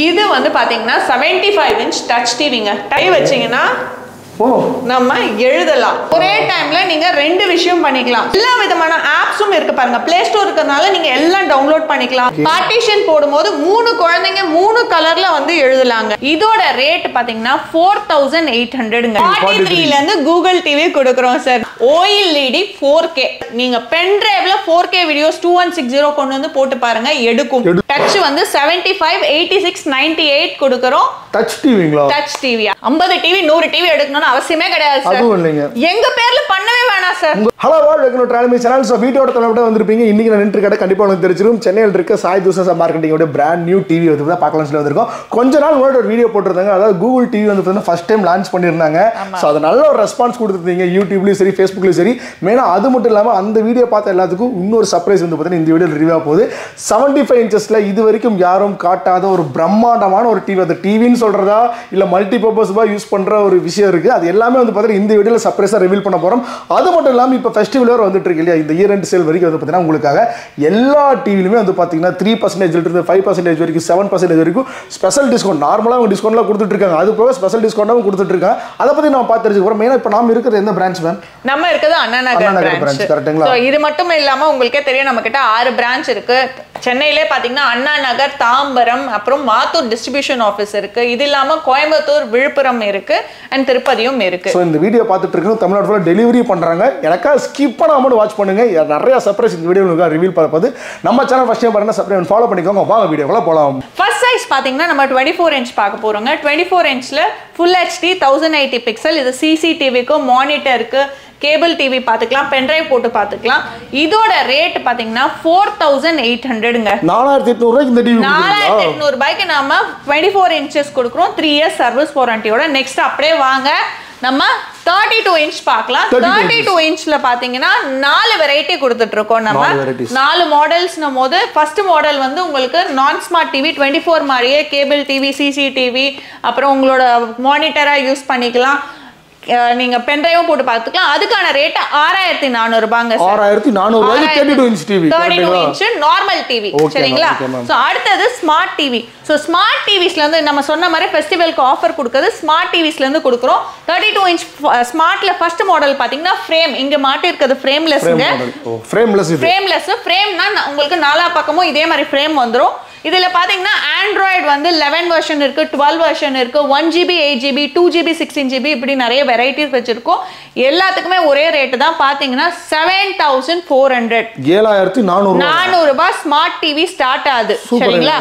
இது வந்து பாத்தீங்கன்னா 75 inch டச் டிவிங்க. டை வச்சீங்கன்னா நம்ம எழுதலாம். ஒரே டைம்ல நீங்க ரெண்டு விஷயம் பண்ணிக்கலாம். எல்லா விதமான ஆப்ஸும் இருக்கு பாருங்க. பிளே ஸ்டோர் இருக்கறனால நீங்க எல்லாம் டவுன்லோட் பண்ணிக்கலாம். பார்ட்டிஷன் போடும்போது மூணு குழந்தைங்க மூணு கலர்ல வந்து எழுதலாங்க. இதோட ரேட் பாத்தீங்கன்னா 4800ங்க. 43 ல இருந்து கூகுள் டிவி கொடுக்கறோம் சார். OLED 4K. நீங்க பென் டிரைவ்ல 4K வீடியோஸ் 2160 கொண்டு வந்து போட்டு பாருங்க எடுக்கும். டச் வந்து 75 86 98 கொடுக்கறோம். டச் டிவிங்களா? Touch TV. 50 டிவி 100 டிவி எடுக்கணும்னு அவசியமே கிடையாது சார். அதுவும் இல்லைங்க. எங்க பேர்ல பண்ணவே வேணாம் sir. Hello welcome to travel me channel. So வீடியோட தலைப்பட வந்திருப்பீங்க. இன்னைக்கு நான் நின்று கடை கண்டிப்பா உங்களுக்கு தெரிஞ்சிரும். சென்னையில் இருக்க சாய் தூசஸ் மார்க்கெட்டிங்கோட பிராண்ட் நியூ டிவி வந்து தான் பார்க்கலாம் சொல்லி வந்திருக்கோம். கொஞ்ச நாள் முன்னாடி ஒரு வீடியோ போட்டிருந்தாங்க. அதாவது கூகுள் டிவி வந்து பார்த்தீங்கன்னா ஃபர்ஸ்ட் டைம் லான்ச் பண்ணியிருந்தாங்க. ஸோ அது நல்ல ஒரு ரெஸ்பான்ஸ் கொடுத்துருந்தீங்க யூடியூப்லயும் சரி ஃபேஸ்புக்லயும் சரி. மெயினா அது மட்டும் இல்லாமல் அந்த வீடியோ பார்த்த எல்லாத்துக்கும் இன்னொரு சர்ப்ரைஸ் வந்து பார்த்தீங்கன்னா இந்த வீடியோ ரிவ்யூ ஆக போகுது. 75 inchesல இது வரைக்கும் யாரும் காட்டாத ஒரு பிரம்மாண்டமான ஒரு டிவி. அது டிவின்னு சொல்றதா இல்ல மல்டி பர்பஸ்பா யூஸ் பண்ற ஒரு விஷயம் இருக்கு. அது எல்லாமே வந்து பார்த்தீங்கன்னா இந்த வீடியோல சர்ப்ரைஸா ரிவீல் பண்ண போறோம். அது மட்டும் இல்லாமல் இப்போ ஃபெஸ்டிவல் வேற வந்துட்டு இருக்கு இல்லையா? இந்த இயர் எண்ட் சேல் வரைக்கும் வந்து பார்த்தீங்கன்னா உங்களுக்காக எல்லா டிவிலுமே வந்து பார்த்தீங்கன்னா 3% இருந்து 5% வரைக்கும் 7% வரைக்கும் ஸ்பெஷல் டிஸ்கவுண்ட். நார்மலாக அவங்க டிஸ்கவுண்ட்லாம் கொடுத்துட்டு இருக்காங்க. அது போக ஸ்பெஷல் டிஸ்கவுண்டாகவும் கொடுத்துட்டு இருக்காங்க. அதை பத்தி நம்ம பார்த்து தெரிஞ்சுக்க போறோம். மெயினா இப்போ நாம இருக்கிறது எந்த பிரான்ச் மேம்? நம்ம இருக்கிறது அண்ணா நகர் பிரான்ச். கரெக்ட்டுங்களா? சோ இது மட்டும் இல்லாம உங்களுக்கே தெரியும் நம்ம கிட்ட 6 பிரான்ச் இருக்கு. சென்னையிலே பாத்தீங்கன்னா அண்ணா நகர், தாம்பரம், அப்புறம் மாத்தூர் டிஸ்ட்ரிபியூஷன் ஆஃபீஸ் இருக்கு. இது இல்லாம கோயம்புத்தூர், விழுப்புரம் இருக்கு அண்ட் திருப்பதியும் இருக்கு. ஸோ இந்த வீடியோ பார்த்துட்டு இருக்கோம். தமிழ்நாடு ஃபுல்லாக டெலிவரி பண்றாங்க. எனக்கா ஸ்கிப் பண்ணாம வாட்ச் பண்ணுங்க. நிறைய சர்ப்ரைஸ் இந்த வீடியோ உங்களுக்கு ரிவீல் பார்ப்பது. நம்ம சேனல் ஃபர்ஸ்ட் டைம் பாருங்க, சப்ஸ்கிரைப் ஃபாலோ பண்ணிக்கோங்க. வாங்க வீடியோக்குள்ள போலாம். ஃபர்ஸ்ட் சைஸ் பாத்தீங்கன்னா நம்ம 24 inch பார்க்க போறோங்க. 24 inchல Full HD 1080 பிக்சல். இது CCTVக்கு, மானிட்டருக்கு, கேபிள் டிவி பார்த்துக்கலாம், பென்ட்ரைவ் போட்டு பார்த்துக்கலாம். இதோட ரேட் பாத்தீங்கன்னா 4800ங்க. 4800 ரூபாய்க்கு இந்த டிவி 4800 ரூபாய்க்கு நாம 24 inches கொடுக்குறோம். 3 years சர்வீஸ் வாரண்டியோட. நெக்ஸ்ட் அப்படியே வாங்க நம்ம 32 inch பார்க்கலாம். 32 inchல பாத்தீங்கன்னா 4 வெரைட்டி கொடுத்துட்டு இருக்கோம். நம்ம 4 மாடல்ஸ்னும் போது ஃபர்ஸ்ட் மாடல் வந்து உங்களுக்கு நான் ஸ்மார்ட் டிவி 24 மாதிரியே கேபிள் டிவி, சிசிடிவி, அப்புறம் உங்களோட மானிட்டரா யூஸ் பண்ணிக்கலாம். நீங்க பென்ட்ரைவும் போட்டு பார்த்துக்கலாம். அதுக்கான ரேட் 6400 ரூபாய்ங்க சார். 6400 ரூபாய்க்கு 32 inch TV. 32 inch normal TV. சரிங்களா? சோ அடுத்து ஸ்மார்ட் டிவி. சோ ஸ்மார்ட் டிவிஸ்ல வந்து நம்ம சொன்ன மாதிரி ஃபெஸ்டிவல்க்கு ஆஃபர் கொடுக்கிறது ஸ்மார்ட் டிவிஸ்ல இருந்து கொடுக்குறோம். 32 inch ஸ்மார்ட்ல ஃபர்ஸ்ட் மாடல் பாத்தீங்கன்னா ஃப்ரேம் இங்க மாட்டி இருக்குது ஃப்ரேம்லெஸ்ங்க. ஃப்ரேம்லெஸ். ஃப்ரேம்னா உங்களுக்கு நாலா பக்கமும் இதே மாதிரி ஃப்ரேம் வந்துரும். இதுல பாத்தீங்கன்னா ஆண்ட்ராய்டு வந்து 11 வெர்ஷன் இருக்கு, 12 வெர்ஷன் இருக்கு, 1GB 8GB 2GB 16GB இப்படி நிறைய வெரைட்டிஸ் வச்சிருக்கோம். எல்லாத்துக்குமே ஒரே ரேட் தான். பாத்தீங்கன்னா 7400 400 ரூபாய் ஸ்மார்ட் டிவி ஸ்டார்ட் ஆகுது. சரிங்களா?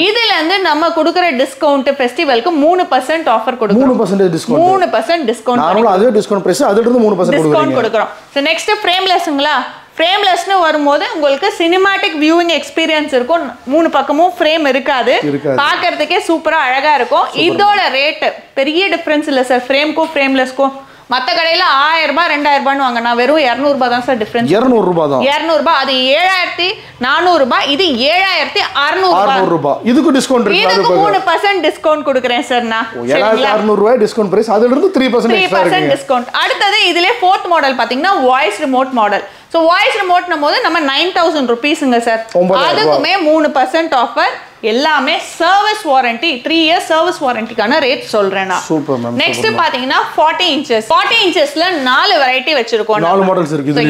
இதுல இருந்து நம்ம கொடுக்கிற டிஸ்கவுண்ட் ஃபெஸ்டிவலுக்கு 3% ஆஃபர் கொடுக்கிறோம். 3% டிஸ்கவுண்ட். நார்மலா அதே டிஸ்கவுண்ட் பிரைஸ் அதுல இருந்து 3% டிஸ்கவுண்ட் கொடுக்கிறோம். So next ஃப்ரேம்லெஸ்ங்களா? ஃப்ரேம்லெஸ்னு வரும்போது உங்களுக்கு சினிமாட்டிக் வியூவிங் எக்ஸ்பீரியன்ஸ் இருக்கும். 3 பக்கமும் ஃப்ரேம் இருக்காது. பார்க்கிறதுக்கே சூப்பரா அழகா இருக்கும். இதோட ரேட் பெரிய டிஃபரன்ஸ் இல்ல சார் ஃப்ரேம்க்கும் ஃப்ரேம்லெஸ்க்கும். மத்த கடையில 1000 ரூபாய் 2000 ரூபாய்னு வாங்கினா வெறும் 200 ரூபாய் தான் சார் டிஃபரன்ஸ். 200 ரூபாய் தான். 200 ரூபாய். அது 7400 ரூபாய், இது 7600 ரூபாய். இதுக்கு டிஸ்கவுண்ட் இருக்கு. இதுக்கு 3% டிஸ்கவுண்ட் கொடுக்கிறேன் சார் நான். 7600 ரூபாய் டிஸ்கவுண்ட் பிரைஸ். அதுல இருந்து 3% டிஸ்கவுண்ட். அடுத்து இதிலே 4th மாடல் பாத்தீங்கன்னா voice remote model. So voice ரிமோட்னும் போது நம்ம 9000 ரூபீஸ்ங்க சார். அதுக்குமே 3% ஆஃபர். எல்லாமே சர்வீஸ் வாரண்டி 3 years சர்வீஸ் வாரண்டிக்கான ரேட் சொல்றேன் நான். Super ma'am. நெக்ஸ்ட் பாத்தீங்கன்னா 40 inches. 40 inchesல 4 வெரைட்டி வச்சிருக்கோம். 4 மாடல்ஸ் இருக்கு. சோ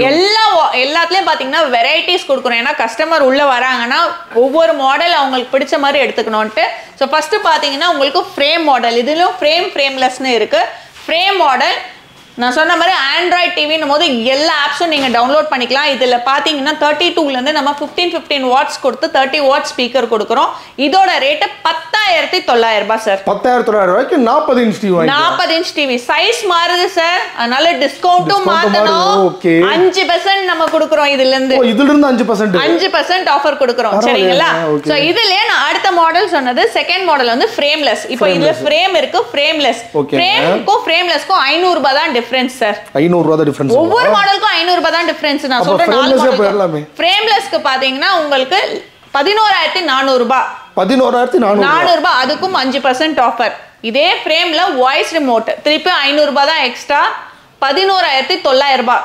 எல்லாத்துலயும் பாத்தீங்கன்னா வெரைட்டிஸ் கொடுக்குறோம். ஏன்னா கஸ்டமர் உள்ள வராங்கன்னா ஒவ்வொரு மாடல் அவங்களுக்கு பிடிச்ச மாதிரி எடுத்துக்கணும்ட்டு. சோ ஃபர்ஸ்ட் பாத்தீங்கன்னா உங்களுக்கு ஃப்ரேம் மாடல். இதுலயும் ஃப்ரேம்லெஸ்னு இருக்கு. ஃப்ரேம் மாடல் நான் சொன்ன மாதிரி ஆண்ட்ராய்டு டிவின்னும் போது எல்லா ஆப்ஸும் நீங்க டவுன்லோட் பண்ணிக்கலாம். இதுல பாத்தீங்கன்னா 32ல இருந்து நம்ம 15 வாட்ஸ் கொடுத்து 30 வாட் ஸ்பீக்கர் கொடுக்குறோம். இதோட ரேட் 10900 ரூபாய் சார். 10900 ரூபாய்க்கு 40 inch TV. 40 inch TV size மாறுது சார். அதனால டிஸ்கவுண்டும் மாத்தணும். 5% நம்ம கொடுக்குறோம் இதுல இருந்து. இதுல இருந்து 5% ஆஃபர் கொடுக்குறோம். சரிங்களா? சோ இதுல நான் அடுத்த மாடல் சொன்னது செகண்ட் மாடல் வந்து ஃப்ரேம்லெஸ். இப்போ இதுல ஃப்ரேம் இருக்கு, ஃப்ரேம்லெஸ். ஃப்ரேம்க்கும் ஃப்ரேம்லெஸ்க்கும் 500 ரூபாய் தான் டிஃபரன்ஸ் சார். 500 ரூபாய் தான் டிஃபரன்ஸ். ஒவ்வொரு மாடலுக்கும் 500 ரூபாய் தான் டிஃபரன்ஸ். நான் சொல்றேன் 4 மாடல். ஃப்ரேம்லெஸ்க்கு பாத்தீங்கன்னா உங்களுக்கு 11400 ரூபாய். 11400 ரூபாய். அதுக்கும் 5% ஆஃபர். இதே ஃப்ரேம்ல வாய்ஸ் ரிமோட் திருப்பி 500 ரூபாய் தான் எக்ஸ்ட்ரா. 11900 ரூபாய்.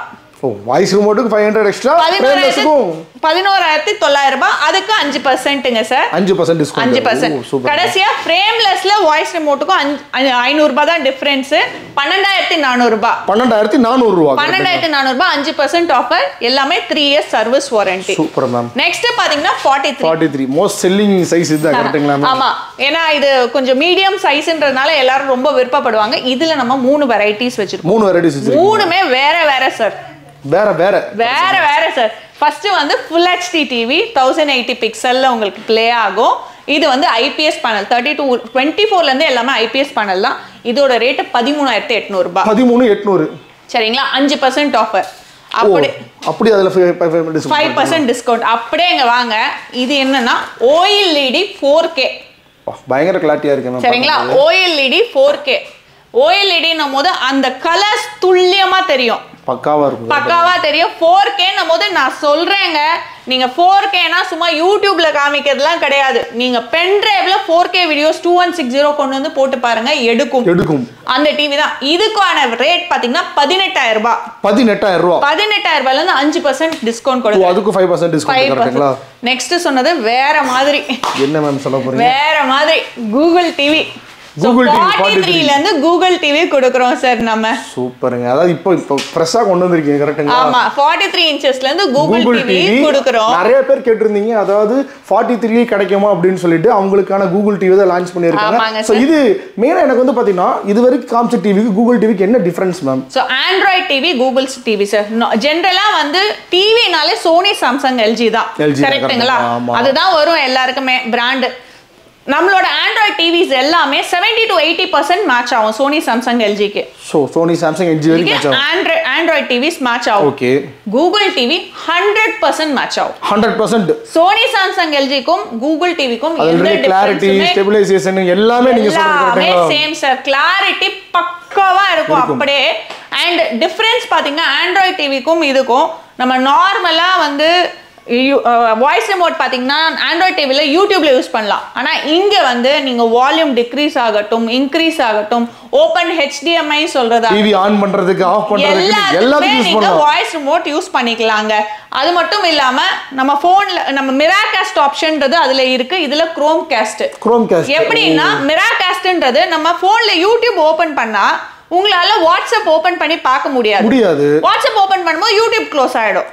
வாய்ஸ் ரிமோட்டுக்கு 500 எக்ஸ்ட்ரா, ஃப்ரேம்லெஸ்க்கும் 11900 ரூபாய், அதுக்கு 5%ங்க சார். 5% டிஸ்கவுண்ட். 5%. கடைசியா ஃப்ரேம்லெஸ்ல வாய்ஸ் ரிமோட்டுக்கும் 500 ரூபாய் தான் டிஃபரன்ஸ். 12400 ரூபாய். 12400 ரூபாய். 12400 ரூபாய், 5% ஆஃபர். எல்லாமே 3 years service warranty. Super ma'am. Next பாத்தீங்கன்னா 43 மோஸ்ட் செல்லிங் சைஸ் இது கரெக்ட்டுங்களா மேம்? ஆமா, ஏனா இது கொஞ்சம் மீடியம் சைஸ்ன்றதுனால எல்லாரும் ரொம்ப விருப்பப்படுவாங்க. இதுல நம்ம 3 வெரைட்டிஸ் வச்சிருக்கோம். 3 வெரைட்டிஸ் வச்சிருக்கோம். மூணுமே வேற சார். வேற சார். ஃபர்ஸ்ட் வந்து Full HD டிவி 1080 பிக்சல்ல உங்களுக்கு ப்ளே ஆகும். இது வந்து IPS பேனல் 24ல இருந்து எல்லாமே IPS பேனல் தான். இதோட ரேட் 13800 ரூபாய். 13800. சரிங்களா? 5% ஆஃபர். அப்படி அதுல 5% டிஸ்கவுண்ட். அப்படியே இங்க வாங்க. இது என்னன்னா OLED 4K. பயங்கர கிளாரிட்டியா இருக்கு. சரிங்களா? OLED 4K. OLED-ன்னும் போது அந்த கலர்ஸ் துல்லியமா தெரியும். பக்காவா தெரியும். 4K-ன்னும் போது நான் சொல்றேங்க, நீங்க 4K-னா சும்மா யூடியூப்ல காமிக்கிறதுலாம் கிடையாது. நீங்க பென் டிரைவ்ல 4K வீடியோஸ் 2160 கொண்டு வந்து போட்டு பாருங்க, எடுக்கும். அந்த டிவி தான். இதுக்கான ரேட் பாத்தீங்கன்னா 18000 ரூபாய். 18000 ரூபாயில இருந்து 5% டிஸ்கவுண்ட் கொடுங்க. அதுக்கு 5% டிஸ்கவுண்ட் கரெக்ட்டா? நெக்ஸ்ட் சொன்னது வேற மாதிரி. என்ன மேம் சொல்ல போறீங்க? வேற மாதிரி Google டிவி. Google TV 43 ல இருந்து Google TV கொடுக்கிறோம் சார் நம்ம. சூப்பர்ங்க. அதாவது இப்போ ஃப்ரெஷா கொண்டு வந்திருக்கீங்க கரெக்ட்டா? ஆமா, 43 இன்ச்சஸ்ல இருந்து Google TV கொடுக்கிறோம். நிறைய பேர் கேட்டிருந்தீங்க, அதாவது 43 கிடைக்குமா அப்படினு சொல்லிட்டு அவங்களுக்கான Google TV தான் லான்ச் பண்ணிருக்காங்க. சோ இது மெயினா எனக்கு வந்து பாத்தீங்கன்னா இதுவரைக்கும் காமிச்ச டிவிக்கு Google டிவிக்கு என்ன difference ma'am? So Android TV, Google TV சார். ஜெனரலா வந்து டிவினாலே Sony, Samsung, LG தான். கரெக்ட்டுங்களா? அதுதான் வரும் எல்லாருக்குமே பிராண்ட். நம்மளோட Android TVs எல்லாமே 70 to 80% மேட்ச் ஆகும் Sony, Samsung, LG க்கு. சோ Sony, Samsung, LG வரைக்கும் மேட்ச் ஆகும். Android TVs மேட்ச் ஆகும். ஓகே. Google TV 100% மேட்ச் ஆகும். 100%. Sony, Samsung, LG க்கும் Google TV க்கும் எந்த கிளாரிட்டி, ஸ்டெபிலைசேஷன் எல்லாமே நீங்க சொல்றது கரெக்ட்டா? Same sir. கிளாரிட்டி பக்காவா இருக்கும் அப்படியே. அண்ட் டிஃபரன்ஸ் பாத்தீங்கன்னா Android TV க்கும் இதுக்கும் நம்ம நார்மலா வந்து வாய்ஸ் ரிமோட் பாத்தீங்கன்னா Android டிவில யூடியூப்ல யூஸ் பண்ணலாம். ஆனா இங்க வந்து நீங்க வால்யூம் டிக்ரீஸ் ஆகட்டும், இன்க்ரீஸ் ஆகட்டும், ஓபன் HDMI சொல்றதா, டிவி ஆன் பண்றதுக்கு, ஆஃப் பண்றதுக்கு எல்லாத்துக்கும் யூஸ் பண்ணலாம். வாய்ஸ் ரிமோட் யூஸ் பண்ணிக்கலாங்க. அது மட்டும் இல்லாம நம்ம போன்ல நம்ம மிராகாஸ்ட் ஆப்ஷன்ன்றது அதுல இருக்கு. இதுல Chromecast. எப்படின்னா மிராகாஸ்ட்ன்றது நம்ம போன்ல யூடியூப் ஓபன் பண்ணா உங்களால வாட்ஸ்அப் ஓபன் பண்ணி பார்க்க முடியாது. வாட்ஸ்அப் ஓபன் பண்ணும்போது யூடியூப் க்ளோஸ் ஆயிடும்.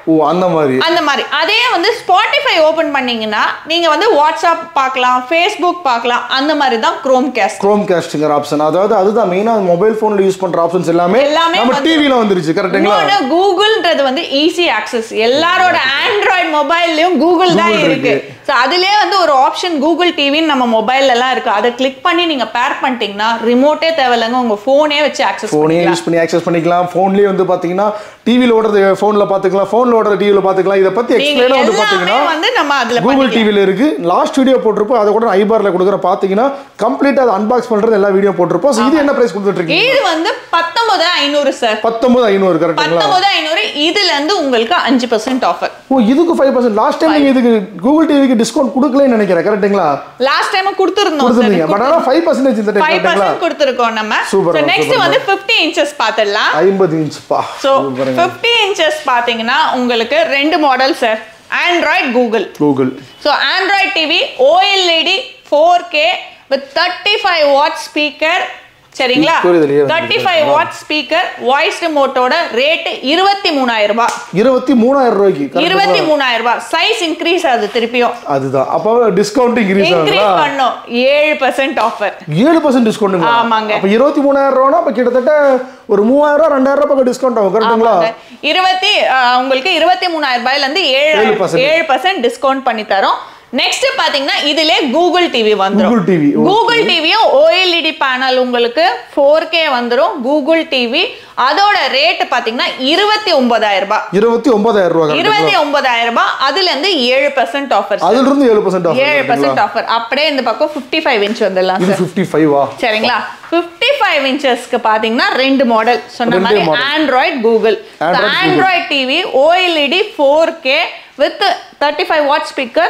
அந்த மாதிரி அதே வந்து Spotify ஓபன் பண்ணீங்கன்னா நீங்க வந்து வாட்ஸ்அப் பார்க்கலாம், Facebook பார்க்கலாம். அந்த மாதிரி தான் Chromecastங்கிற ஆப்ஷன். அதாவது அதுதான் மெயினா மொபைல் போன்ல யூஸ் பண்ற ஆப்ஷன்ஸ் எல்லாமே நம்ம டிவில வந்துருச்சு. கரெக்ட்டுங்களா? Googleன்றது வந்து ஈஸி ஆக்சஸ். எல்லாரோட Android மொபைல்லயும் Google தான் இருக்கு. சோ அதிலே வந்து ஒரு ஆப்ஷன் Google TV நம்ம மொபைல்ல எல்லாம் இருக்கு. அதை கிளிக் பண்ணி நீங்க பேர் பண்ணிட்டீங்கன்னா ரிமோட்டே தேவையில்லைங்க, உங்க போனே வச்சு ஆக்சஸ் பண்ணிக்கலாம். போன்லயே வந்து பாத்தீங்கன்னா டிவில ஓடுறது போன்ல பாத்துக்கலாம், போன்ல ஓடுறது டிவில பாத்துக்கலாம். இத பத்தி எக்ஸ்பிளைனா வந்து பாத்தீங்கன்னா வந்து நம்ம அதுல Google டிவில இருக்கு. லாஸ்ட் வீடியோ போட்டுருப்போம், அத கூட ஐபார்ல கொடுக்குற பாத்தீங்கன்னா கம்ப்ளீட்டா அது அன்பாக்ஸ் பண்றது எல்லா வீடியோ போட்டுருப்போம். சோ இது என்ன பிரைஸ் கொடுத்துட்டு இருக்கீங்க? இது வந்து 19500 சார். 19500 கரெக்ட்டா? 19500. இதுல இருந்து உங்களுக்கு 5% ஆஃபர். இதுக்கு 5%. லாஸ்ட் டைம் நீங்க இதுக்கு Google டிவிக்கு டிஸ்கவுண்ட் கொடுக்கலன்னு நினைக்கிறேன். கரெக்ட்டுங்களா? லாஸ்ட் டைம் கொடுத்திருந்தோம் சார். பட் ஆனா 5% இந்த டைம் 5% கொடுத்திருக்கோம் நம்ம. சோ நெக்ஸ்ட் வந்து 50 inches பாத்தறலாம். 50 inch பா. சோ 50 inches பாத்தீங்கன்னா உங்களுக்கு ரெண்டு model sir. Android, Google. So Android TV OLED 4K with 35 watt speaker. சரிங்களா? 35 watt speaker, voice remote ஓட ரேட் 23000 ரூபாய். 23000 ரூபாய்க்கு 23000 ரூபாய். சைஸ் இன்கிரீஸ் ஆகுது திருப்பியும். அதுதான். அப்ப டிஸ்கவுண்ட் இன்கிரீஸ் பண்ணோம். 7% ஆஃபர். 7% டிஸ்கவுண்ட். ஆமாங்க. அப்ப 23000 ரூபாய்னா அப்ப கிட்டத்தட்ட ஒரு 3000 2000 ரூபாய் டிஸ்கவுண்ட் ஆகும். கரெக்ட்டுங்களா? உங்களுக்கு 23000 ரூபாயில இருந்து 7% டிஸ்கவுண்ட் பண்ணி தரோம். நெக்ஸ்ட் பாத்தீங்கன்னா இதுல Google TV வந்துரும். Google TVயும் OLED பேனல் உங்களுக்கு 4K வந்துரும். Google TV அதோட ரேட் பாத்தீங்கன்னா 29000 ரூபாய். 29000 ரூபாய். 29000 ரூபாய். அதுல இருந்து 7% ஆஃபர். அதுல இருந்து 7% ஆஃபர். 7% ஆஃபர். அப்படியே இந்த பக்கம் 55 inch வந்துடலாம் சார். 55 சரிங்களா? 55 inchஸ்க்கு பாத்தீங்கன்னா ரெண்டு மாடல் சொன்ன மாதிரி Android, Google. Android TV OLED 4K with 35 watt speaker,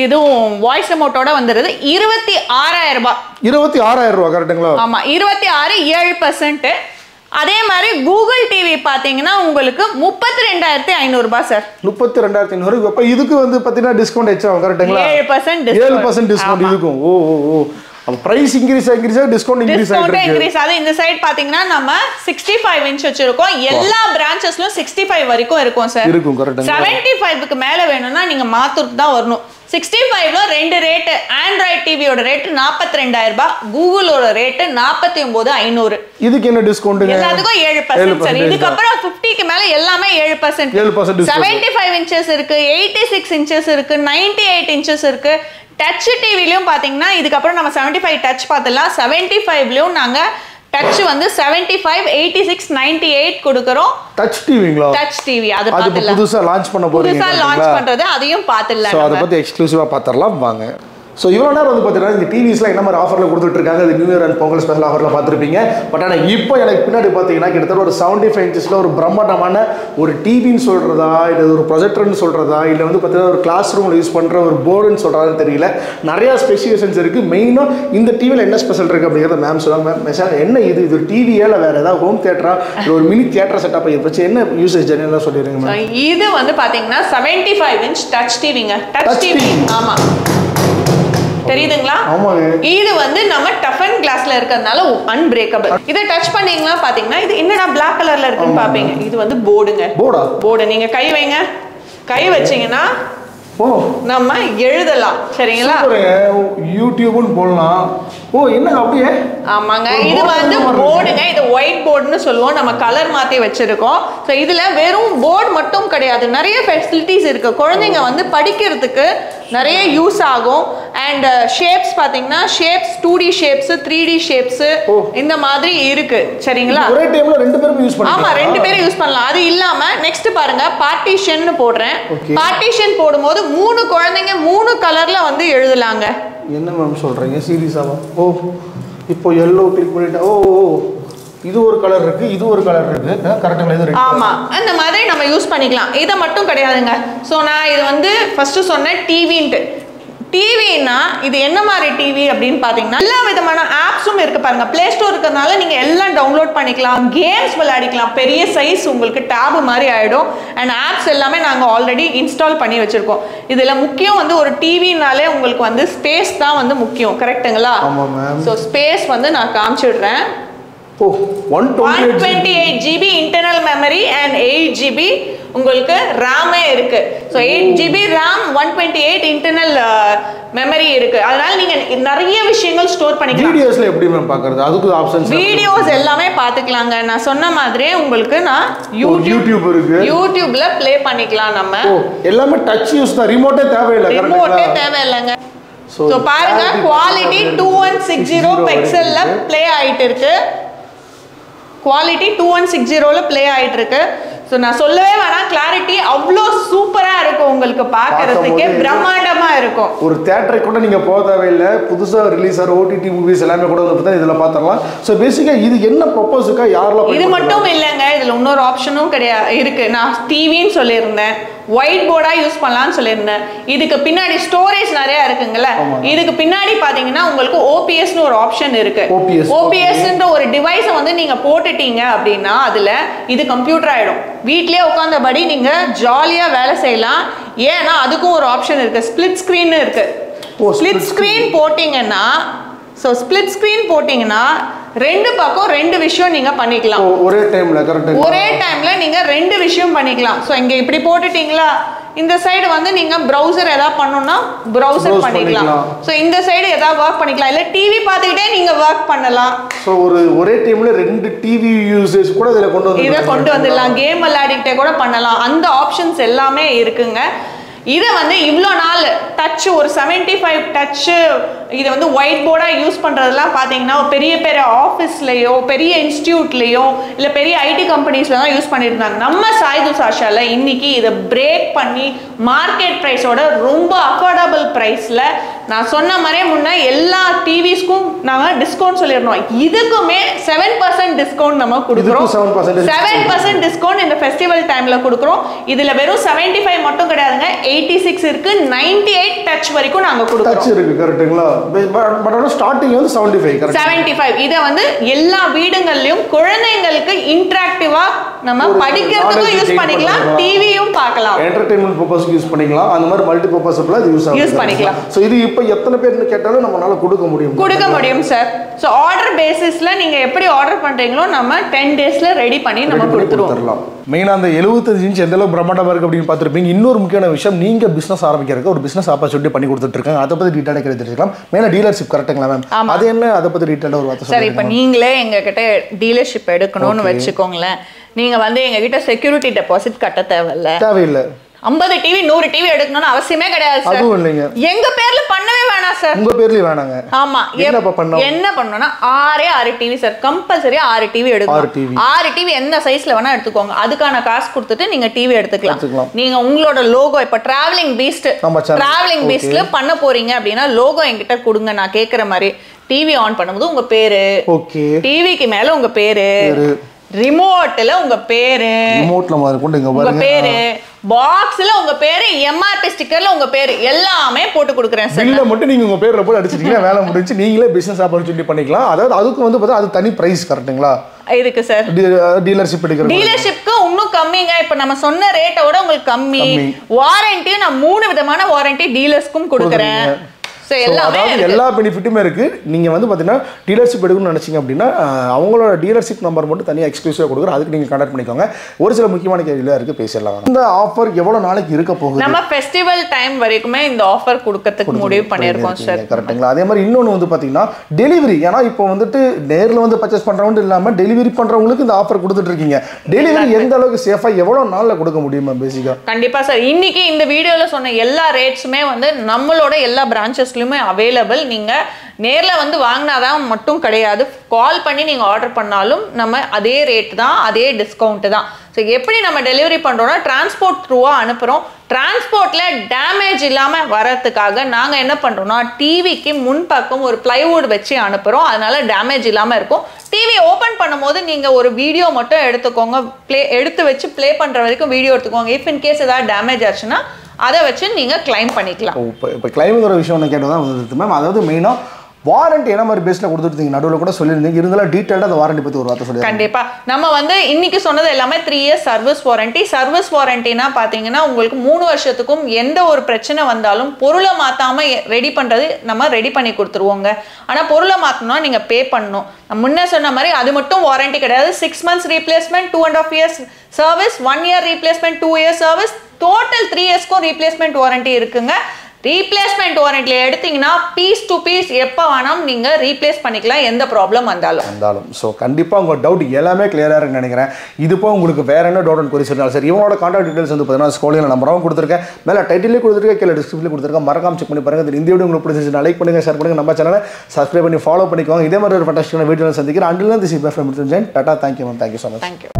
இதுவும் வாய்ஸ் ரிமோட்டோட வந்துருது. 26000 ரூபாய். 26000 ரூபாய் கரெக்ட்டுங்களா? ஆமா 26 7%. அதே மாதிரி கூகுள் டிவி பாத்தீங்கன்னா உங்களுக்கு 32,500 ரூபாய் சார். 32,500. அப்ப இதுக்கு வந்து பாத்தீங்கன்னா டிஸ்கவுண்ட் எக்ஸ்ட்ரா கரெக்ட்டுங்களா? 7% டிஸ்கவுண்ட் இதுக்கும். ஓ ஓ ஓ. அப்ப price increase discount increase increase. அது இந்த சைடு பாத்தீங்கன்னா நம்ம 65 இன்ச் வச்சிருக்கோம். எல்லா பிரான்ச்சஸ்லயும் 65 வரைக்கும் இருக்கும் சார். இருக்கும் கரெக்ட்டா. 75க்கு மேல வேணும்னா நீங்க மாத்தூருக்கு தான் வரணும். 65ல ரெண்டு ரேட். ஆண்ட்ராய்ட் டிவியோட ரேட் 42,000 ரூபாய், கூகுளோட ரேட் 49,500. இதுக்கு என்ன டிஸ்கவுண்ட்? எல்லாத்துக்கும் 7% சார். இதுக்கு அப்புறம் 50க்கு மேல எல்லாமே 7%. 75 இன்ச்சஸ் இருக்கு, 86 இன்ச்சஸ் இருக்கு, 98 இன்ச்சஸ் இருக்கு. டச் டிவிலயும் பாத்தீங்கன்னா இதுக்கு அப்புறம் நம்ம 75 டச் பார்த்தலாம். 75லயும் நாங்க டச் வந்து 75, 86, 98 கொடுக்கறோம். டச் டிவிங்களா? டச் டிவி அது பார்த்தலாம். புதுசா லான்ச் பண்ண போறீங்க. புதுசா லான்ச் பண்றது அதையும் பார்த்தலாம். சோ அத பத்தி எக்ஸ்க்ளூசிவா பார்த்தறலாம் வாங்க. ஸோ இவ்வளோ நேரம் வந்து பார்த்தீங்கன்னா இந்த டிவிஸ்லாம் என்ன மாதிரி ஆஃபரில் கொடுத்துட்டு இருக்காங்க, அது new year and Pongal special ஆஃபரில் பார்த்துருப்பீங்க. பட் ஆனால் இப்போ எனக்கு பின்னாடி பார்த்தீங்கன்னா கிட்டத்தட்ட ஒரு 75 இன்ச்சஸில் ஒரு பிரம்மாண்டமான ஒரு டிவின்னு சொல்கிறதா, இல்லை ஒரு ப்ரொஜெக்டர்னு சொல்கிறதா, இல்லை வந்து பார்த்தீங்கன்னா ஒரு கிளாஸ் ரூமில் யூஸ் பண்ணுற ஒரு போர்டுன்னு சொல்கிறதான்னு தெரியல. நிறையா ஸ்பெசிஃபிகேஷன்ஸ் இருக்குது. மெயினாக இந்த டிவியில் என்ன ஸ்பெஷல் இருக்குது அப்படிங்கிறத மேம் சொல்லுவாங்க. மேம் என்ன இது இது ஒரு டிவியா இல்லை வேறு ஏதாவது ஹோம் தியேட்டரா இல்லை ஒரு மினி தியேட்டர் செட்டப் இதை வச்சு என்ன யூசேஜ் ஜெனரலாக சொல்லிடுங்க மேம். இது வந்து பார்த்தீங்கன்னா 75 இன்ச் டச் டிவிங்க. டச் டிவி ஆமாம் தெரியுதுங்களா? இது வந்து நம்ம டஃபன் கிளாஸ்ல இருக்கிறதுனால அன்பிரேக்கபிள். இதை டச் பண்ணீங்கன்னா பாத்தீங்கன்னா இது என்னடா பிளாக் கலர்ல இருக்குன்னு பாப்பீங்க. இது வந்து போர்டுங்க. போர்டு நீங்க கை வைங்க. கை வச்சீங்கன்னா நம்ம எழுதலாம். சரிங்களா? யூடியூப்னு போடலாம். ஓ என்ன அப்படியே? ஆமாங்க. இது வந்து போர்டுங்க. இது ஒயிட் போர்டுன்னு சொல்லுவோம். நம்ம கலர் மாத்தி வச்சிருக்கோம். ஸோ இதுல வெறும் போர்டு மட்டும் கிடையாது, நிறைய ஃபெசிலிட்டிஸ் இருக்கு. குழந்தைங்க வந்து படிக்கிறதுக்கு நிறைய யூஸ் ஆகும். அண்ட் ஷேப்ஸ் பாத்தீங்கன்னா shapes 2D shapes, 3D shapes இந்த மாதிரி இருக்கு. சரிங்களா? ஒரே டைம்ல ரெண்டு பேரும் யூஸ் பண்ணலாம். ஆமா ரெண்டு பேரும் யூஸ் பண்ணலாம். அது இல்லாம நெக்ஸ்ட் பாருங்க பார்ட்டிஷன் போடுறேன். பார்ட்டிஷன் போடும்போது 3 குழந்தைங்க 3 கலர்ல வந்து எழுதலாங்க. என்ன மேம் சொல்றீங்க? சீரியஸாவா? ஓ இப்போ yellow கிளிக் பண்ணிட்டா ஓ இது ஒரு கலர் இருக்கு, இது ஒரு கலர் இருக்கு. கரெக்ட்டா இது. ஆமா அந்த மாதிரி நம்ம யூஸ் பண்ணிக்கலாம். இத மட்டும் கிடையாதுங்க. சோ நான் இது வந்து ஃபர்ஸ்ட் சொன்னேன் டிவின்ட்டு. டிவினா இது என்ன மாதிரி டிவி அப்படின்னு பாத்தீங்கன்னா எல்லா விதமான ஆப்ஸும் இருக்கு பாருங்க. பிளே ஸ்டோர் இருக்கிறதுனால நீங்க எல்லாம் டவுன்லோட் பண்ணிக்கலாம், கேம்ஸ் விளையாடிக்கலாம். பெரிய சைஸ் உங்களுக்கு டேப் மாதிரி ஆயிடும். அண்ட் ஆப்ஸ் எல்லாமே நாங்க ஆல்ரெடி இன்ஸ்டால் பண்ணி வச்சிருக்கோம். இதுல முக்கியம் வந்து ஒரு டிவினாலே உங்களுக்கு வந்து ஸ்பேஸ் தான் வந்து முக்கியம். கரெக்ட்டுங்களா? ஆமா மேம். சோ ஸ்பேஸ் வந்து நான் காமிச்சிடுறேன். 128 GB internal memory and 8 GB உங்களுக்கு RAM இருக்கு. So 8 GB RAM, 128 internal memory இருக்கு. அதனால நீங்க நிறைய விஷயங்கள் ஸ்டோர் பண்ணிக்கலாம். வீடியோஸ்ல எப்படி மேம் பார்க்கிறது? அதுக்கு ஆப்ஷன்ஸ் வீடியோஸ் எல்லாமே பாத்துக்கலாங்க. நான் சொன்ன மாதிரியே உங்களுக்கு நான் யூடியூப் இருக்கு. யூடியூப்ல ப்ளே பண்ணிக்கலாம் நம்ம. எல்லாமே டச் யூஸ் தான். ரிமோட்டே தேவையில்லை. ரிமோட்டே தேவையில்லைங்க. சோ பாருங்க குவாலிட்டி 2160 பிக்சல்ல ப்ளே ஆயிட்டு இருக்கு. குவாலிட்டி 2160ல ப்ளே ஆயிட்டு இருக்கு. ஸோ நான் சொல்லவே வேணாம், கிளாரிட்டி அவ்வளோ சூப்பரா இருக்கும். உங்களுக்கு பார்க்கறதுக்கே பிரம்மாண்டமா இருக்கும். ஒரு தியேட்டருக்கு கூட நீங்க போக தேவையில்லை. புதுசா ரிலீஸ் ஆகிற OTT மூவிஸ் எல்லாமே கூட வந்து இதுல பார்த்துடலாம். ஸோ பேசிக்கா இது என்ன ப்ரொபோஸுக்கா யாரெல்லாம் இது மட்டும் இல்லைங்க, இதுல இன்னொரு ஆப்ஷனும் கிடையாது இருக்கு. நான் டிவின்னு சொல்லியிருந்தேன், ஒயிட் போர்டா யூஸ் பண்ணலாம்னு சொல்லியிருந்தேன். இதுக்கு பின்னாடி ஸ்டோரேஜ் நிறைய இருக்குங்கல்ல, இதுக்கு பின்னாடி பாத்தீங்கன்னா உங்களுக்கு ஓபிஎஸ்னு ஒரு ஆப்ஷன் இருக்கு. ஓபிஎஸ்ன்ற ஒரு டிவைஸை வந்து நீங்க போட்டுட்டீங்க அப்படின்னா அதுல இது கம்ப்யூட்டர் ஆயிடும். வீட்லயே உட்கார்ந்தபடி நீங்க ஜாலியா வேலை செய்யலாம். ஏன்னா அதுக்கும் ஒரு ஆப்ஷன் இருக்கு, ஸ்பிளிட் ஸ்கிரீன் இருக்கு. ஸ்பிளிட் ஸ்கிரீன் போட்டீங்கன்னா ஸ்பிளிட் ஸ்கிரீன் போட்டீங்கன்னா ரெண்டு பக்கம் ரெண்டு விஷயம் நீங்க பண்ணிக்கலாம். ஒரே டைம்ல கரெக்ட்டா ஒரே டைம்ல நீங்க ரெண்டு விஷயம் பண்ணிக்கலாம். சோ இங்க இப்படி போட்டுட்டீங்களா, இந்த சைடு வந்து நீங்க பிரவுசர் ஏதாவது பண்ணனும்னா பிரவுசர் பண்ணிக்கலாம். சோ இந்த சைடு ஏதாவது வர்க் பண்ணிக்கலாம், இல்ல டிவி பார்த்துக்கிட்டே நீங்க வர்க் பண்ணலாம். சோ ஒரே டைம்ல ரெண்டு டிவி யூசேஜ் கூட இத கொண்டு வந்துடலாம். கேம் விளையாடிட்டே கூட பண்ணலாம். அந்த ஆப்ஷன்ஸ் எல்லாமே இருக்குங்க. இதை வந்து இவ்வளோ நாள் டச் ஒரு 75 டச் இதை வந்து ஒயிட் போர்டாக யூஸ் பண்ணுறதுலாம் பார்த்தீங்கன்னா பெரிய பெரிய ஆஃபீஸ்லேயோ பெரிய இன்ஸ்டியூட்லேயோ இல்லை பெரிய ஐடி கம்பெனிஸில் தான் யூஸ் பண்ணியிருந்தாங்க. நம்ம சாய்துஸ் ஆஷாவில் இன்னைக்கு இதை பிரேக் பண்ணி மார்க்கெட் ப்ரைஸோட ரொம்ப அஃபோர்டபுள் ப்ரைஸில் நான் சொன்ன மாதிரியே முன்ன எல்லா டிவிஸ்க்கும் நாங்க டிஸ்கவுண்ட் சொல்லிடுறோம். இதுக்குமே 7% டிஸ்கவுண்ட் நம்ம கொடுக்குறோம். 7% டிஸ்கவுண்ட் இந்த ஃபெஸ்டிவல் டைம்ல கொடுக்குறோம். இதுல வெறும் 75 மட்டும் கிடையாதுங்க, 86 இருக்கு, 98 டச் வரைக்கும் நாங்க கொடுக்குறோம். டச் இருக்கு கரெக்ட்டுங்களா? பட் ஆனா ஸ்டார்டிங் வந்து 75 கரெக்ட். 75 இத வந்து எல்லா வீடுகள்லயும் குழந்தைகளுக்கு இன்டராக்டிவா நம்ம படிக்கிறதுக்கு யூஸ் பண்ணிக்கலாம், டிவியும் பார்க்கலாம், என்டர்டெயின்மென்ட் பர்பஸ்க்கு யூஸ் பண்ணிக்கலாம். அந்த மாதிரி மல்டி பர்பஸ்ல இது யூஸ் பண்ணிக்கலாம். சோ இது இப்போ எத்தனை பேர்னு கேட்டாலும் நம்மளால கொடுக்க முடியும் சார். சோ ஆர்டர் பேசிஸ்ல நீங்க எப்படி ஆர்டர் பண்றீங்களோ நம்ம 10 டேஸ்ல ரெடி பண்ணி நம்ம கொடுத்துருவோம். மெயினா அந்த 75 இன்ச் எந்த அளவுக்கு பிரம்மாண்டமா இருக்கு அப்படின்னு பார்த்துருப்பீங்க. இன்னொரு முக்கியமான விஷயம், நீங்க பிசினஸ் ஆரம்பிக்கிறதுக்கு ஒரு பிசினஸ் ஆப்பர்ச்சுனிட்டி பண்ணி கொடுத்துட்டு இருக்காங்க. அதை பத்தி டீடைலா தெரிஞ்சுக்கலாம். மெயினா டீலர்ஷிப் கரெக்ட்டுங்களா மேம்? அது என்ன, அதை பத்தி டீடைலா ஒரு வார்த்தை சரி. இப்போ நீங்களே எங்க கிட்ட டீலர்ஷிப் எடுக்கணும்னு வச்சுக்கோங்களேன். நீங்க வந்து எங்க கிட்ட செக்யூரிட்டி டெபாசிட் கட்ட தேவையில்லை. 50 டிவி 100 டிவி எடுக்கணும்னு அவசியமே கிடையாது சார். அதுவும் இல்லைங்க, எங்க பேர்ல பண்ணவே வேணாம் சார். உங்க பேர்லயே வேணாங்க. ஆமா. என்ன பண்ணனும்னா 6 டிவி சார், கம்பல்சரியா 6 டிவி எடுக்கணும். 6 டிவி எந்த சைஸ்ல வேணா எடுத்துக்கோங்க. அதுக்கான காசு கொடுத்துட்டு நீங்க டிவி எடுத்துக்கலாம். நீங்க உங்களோட லோகோ இப்ப டிராவலிங் பீஸ்ட்ல பண்ண போறீங்க அப்படின்னா லோகோ என்கிட்ட கொடுங்க. நான் கேக்குற மாதிரி டிவி ஆன் பண்ணும்போது உங்க பேரு, டிவிக்கு மேல உங்க பேரு, ரிமோட்ல உங்க பேரு, உங்க பேரு, பாக்ஸ்ல உங்க பேரு, எம்ஆர்பி ஸ்டிக்கர்ல உங்க பேரு எல்லாமே போட்டு கொடுக்குறேன் சார். பில்ல மட்டும் நீங்க உங்க பேர்ல போட்டு அடிச்சிட்டீங்கன்னா வேலை முடிஞ்சு. நீங்களே பிசினஸ் ஆப்பர்ச்சுனிட்டி பண்ணிக்கலாம். அதாவது அதுக்கு வந்து பார்த்தா அது தனி பிரைஸ் கரெக்ட்டுங்களா இருக்கு சார். டீலர்ஷிப் எடுக்கிற டீலர்ஷிப்க்கு இன்னும் கம்மிங்க. இப்ப நம்ம சொன்ன ரேட்டோட உங்களுக்கு கம்மி. வாரண்டி நான் 3 விதமான வாரண்டி டீலர்ஸ்க்கும் கொடுக்குறேன். எல்லா பெனிஃபிட்டுமே இருக்கு. நீங்க வந்து பாத்தீங்கன்னா டீலர்ஷிப் எடுக்கணும்னு நினைச்சீங்க அப்படின்னா அவங்களோட டீலர்ஷிப் நம்பர் மட்டும் தனியாக எக்ஸ்க்ளூசிவா கொடுக்குறோம். அதுக்கு நீங்க கான்டாக்ட் பண்ணிக்கோங்க. ஒரு சில முக்கியமான கேள்விலாம் இருக்கு, பேசலாம். இந்த ஆஃபர் எவ்வளவு நாளைக்கு இருக்க போகுது? நம்ம ஃபெஸ்டிவல் டைம் வரைக்குமே இந்த ஆஃபர் கொடுக்கிறதுக்கு முடிவு பண்ணியிருக்கோம் சார். கரெக்ட்டுங்களா? அதே மாதிரி இன்னொன்று வந்து பாத்தீங்கன்னா டெலிவரி. ஏன்னா இப்போ வந்துட்டு நேரில் வந்து பர்ச்சேஸ் பண்றவங்க இல்லாம டெலிவரி பண்றவங்களுக்கு இந்த ஆஃபர் கொடுத்துட்டு இருக்கீங்க. டெலிவரி எந்த அளவுக்கு சேஃபா எவ்வளவு நாள்ல கொடுக்க முடியுமா பேசிக்கா? கண்டிப்பா சார். இன்னைக்கு இந்த வீடியோல சொன்ன எல்லா ரேட்ஸுமே வந்து நம்மளோட எல்லா பிரான்ச்சஸ் அவைலபிள். நீங்க நேர்ல வந்து வாங்கினாதான் மட்டும் கிடையாது, கால் பண்ணி நீங்க ஆர்டர் பண்ணாலும் நம்ம அதே ரேட் தான், அதே டிஸ்கவுண்ட் தான். ஸோ எப்படி நம்ம டெலிவரி பண்றோம்னா டிரான்ஸ்போர்ட் த்ரூவா அனுப்புறோம். டிரான்ஸ்போர்ட்ல டேமேஜ் இல்லாம வரதுக்காக நாங்க என்ன பண்றோம்னா டிவிக்கு முன்பக்கம் ஒரு பிளைவுட் வச்சு அனுப்புறோம். அதனால டேமேஜ் இல்லாம இருக்கும். டிவி ஓபன் பண்ணும்போது நீங்க ஒரு வீடியோ மட்டும் எடுத்துக்கோங்க, எடுத்து வச்சு பிளே பண்ற வரைக்கும் வீடியோ எடுத்துக்கோங்க. இஃப் இன் கேஸ் ஏதாவது டேமேஜ் ஆச்சுன்னா அதை வச்சு நீங்க கிளைம் பண்ணிக்கலாம். இப்போ கிளைம்ங்கிற விஷயம் ஒன்று கேட்டதான் வந்து மேம், அதாவது மெயினாக வாரண்டி என்ன மாதிரி பேஸ்ல கொடுத்துருந்தீங்க, நடுவில் கூட சொல்லியிருந்தீங்க. இருந்தாலும் டீட்டெயிலாக அந்த வாரண்டி பற்றி ஒரு வார்த்தை சொல்லி. கண்டிப்பா நம்ம வந்து இன்னைக்கு சொன்னது எல்லாமே 3 இயர்ஸ் சர்வீஸ் வாரண்டி. சர்வீஸ் வாரண்டினா பார்த்தீங்கன்னா உங்களுக்கு 3 வருஷத்துக்கும் எந்த ஒரு பிரச்சனை வந்தாலும் பொருளை மாற்றாம ரெடி பண்ணுறது நம்ம ரெடி பண்ணி கொடுத்துருவோங்க. ஆனால் பொருளை மாற்றணும்னா நீங்கள் பே பண்ணணும். முன்ன சொன்ன மாதிரி அது மட்டும் வாரண்டி கிடையாது. 6 months replacement, 2.5 years service, 1 year replacement, 2 years service, total 3 yearsக்கும் ரீப்ளேஸ்மெண்ட் வாரண்டி இருக்குங்க. ரீப்ளேஸ்மெண்ட் வாரண்டில எடுத்தீங்கன்னா பீஸ் டு பீஸ் எப்போ வேணாலும் நீங்க ரீப்ளேஸ் பண்ணிக்கலாம், எந்த ப்ராப்ளம் வந்தாலும். ஸோ கண்டிப்பாக உங்கள் டவுட் எல்லாமே கிளியராக இருக்குன்னு நினைக்கிறேன். இது போக உங்களுக்கு வேற என்ன டவுட் கொரி இருந்தாலும் சரி, இவங்களோட கான்டாக்ட் டீடைல்ஸ் வந்து பார்த்தீங்கன்னா ஸ்கோலியில் நம்பரும் கொடுத்துருக்கேன், மேலே டைட்டிலே கொடுத்துருக்கேன், கீழே டிஸ்கிரிப்ஷனில் கொடுத்துருக்கேன். மறக்காம செக் பண்ணி பாருங்க. இந்த வீடியோ உங்களுக்கு பிடிச்சிருந்துச்சுன்னா லைக் பண்ணுங்க, ஷேர் பண்ணுங்க, நம்ம சேனலை சப்ஸ்கிரைப் பண்ணி ஃபாலோ பண்ணிக்கோங்க. இதே மாதிரி ஒரு ஃபண்டாஸ்டிக்கான வீடியோ சந்திக்கிறேன். Until this is by from Tata. Thank you ma'am. Thank you so much. Thank you.